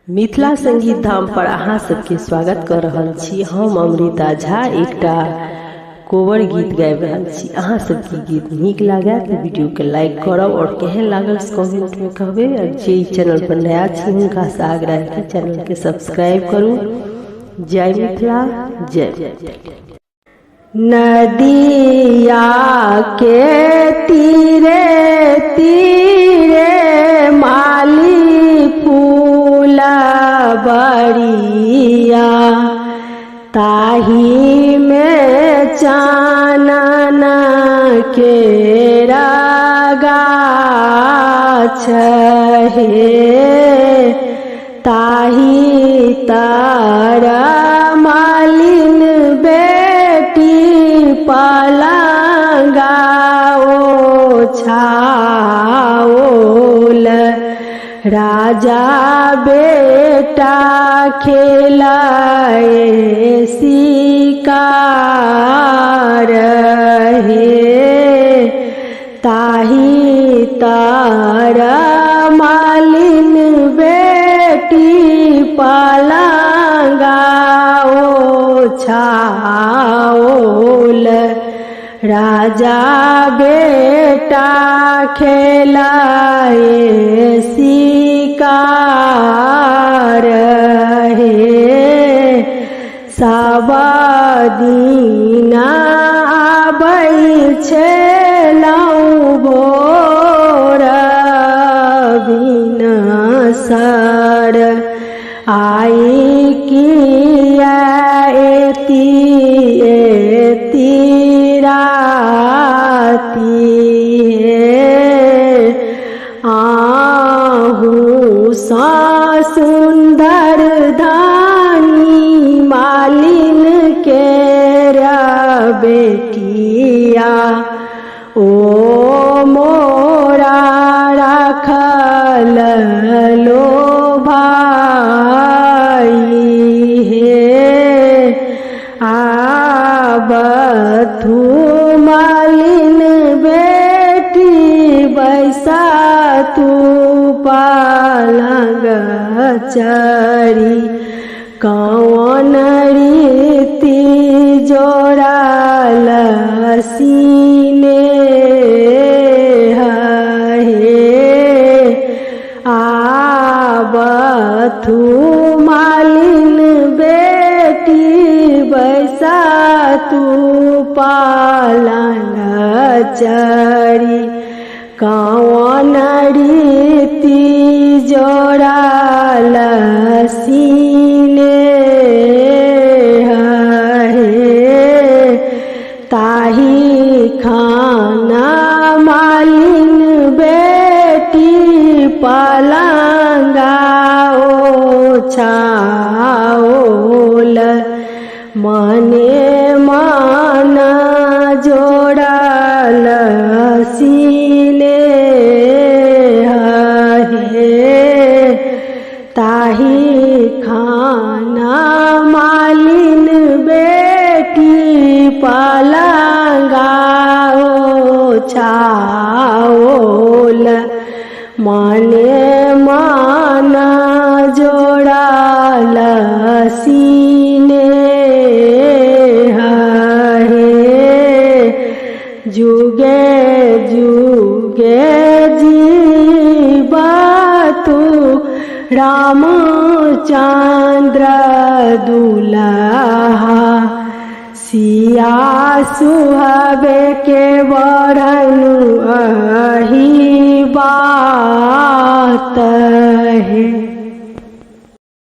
मिथिला संगीत धाम पर अहाँ सबके स्वागत कर रहल छी। हम अमृता झा एकटा कोवर गीत गाबि रहल छी। अहाँ सबके गीत नीक लागे तो वीडियो के लाइक करब और केहन लागल कमेंट में कहबे। और जे चैनल पर नया छी हुनका से आग्रह है कि चैनल के सब्सक्राइब करू। जय मिथिला जय। नदिया के तीरे तीरे माली फूला बड़िया, ताही में चानन के गाछ हे, ताही तारा मालिन बेटी पलंगा छाओल, राजा बेटा खेलाए शिकार हे, ताही तारा मालिन बेटी पलंगा छाओल, राजा बेटा खेलाए शिकार हे, सब दिना आबै छलहुँ भोर भिनसर, आई किया एती राती हे, आहू सा सुंदर धानी मालिन के बेटिया, ओ मोरा रखल लो भाई हे, आबथू मालिन बेटी बैसा तू पलंग चरी, कौन रीति जोड़ाल सीने हे, आबथू मालिन बेटी बैसा तू पलंग चरी, कौन रीति जोड़ाल सीने हे, ताही खाना मालिन बेटी पलंगा छाओल, मने मान जोड़ाल सीने हे, ताही खाना मालिन बेटी पलंगा छाओल, मने मान जोड़ाल सीने हे, जुगे जुगे जीवा तू रामचंद्र दुल्हा, सिया सुहावे के बरनु अही बात है।